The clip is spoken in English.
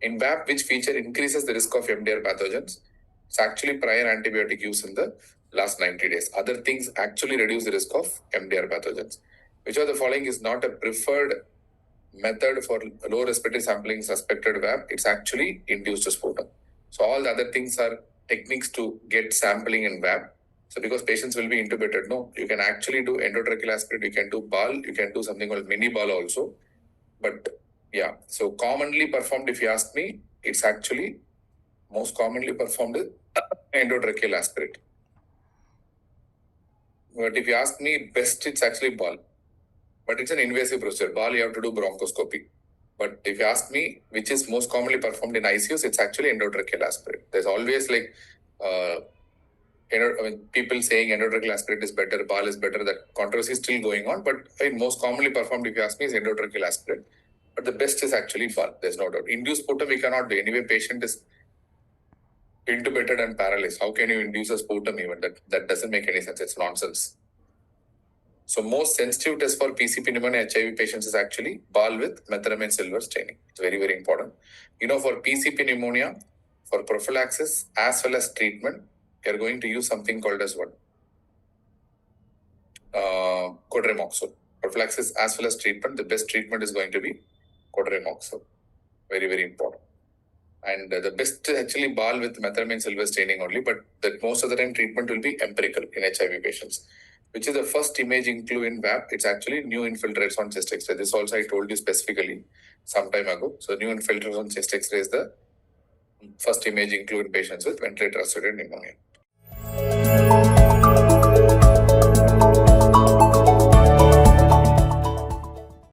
In VAP, which feature increases the risk of MDR pathogens? It's actually prior antibiotic use in the last 90 days. Other things actually reduce the risk of MDR pathogens. Which of the following is not a preferred method for low respiratory sampling suspected VAP? It's actually induced sputum. So all the other things are techniques to get sampling in VAP. So because patients will be intubated, no, you can actually do endotracheal aspirate, you can do BAL, you can do something called mini-BAL also. But yeah, so commonly performed, if you ask me, it's actually most commonly performed is endotracheal aspirate. But if you ask me, best it's actually BAL. But it's an invasive procedure. BAL, you have to do bronchoscopy. But if you ask me, which is most commonly performed in ICUs, it's actually endotracheal aspirate. There's always like, people saying endotracheal aspirate is better, BAL is better. That controversy is still going on. But most commonly performed, if you ask me, is endotracheal aspirate. But the best is actually BAL. There's no doubt. Induced sputum we cannot do. Anyway, patient is intubated and paralyzed. How can you induce a sputum even? That doesn't make any sense. It's nonsense. So most sensitive test for PCP pneumonia HIV patients is actually BAL with methenamine silver staining. It's very, very important. For PCP pneumonia, for prophylaxis as well as treatment, you're going to use something called as what? Cotrimoxazole. Prophylaxis as well as treatment, the best treatment is going to be Cotrimoxazole. Very, very important. And the best is actually BAL with methenamine silver staining only, but that most of the time treatment will be empirical in HIV patients. Which is the first imaging clue in VAP? It's actually new infiltrates on chest X-ray. This also I told you specifically some time ago. So new infiltrates on chest X-ray is the first imaging clue in patients with ventilator-associated pneumonia.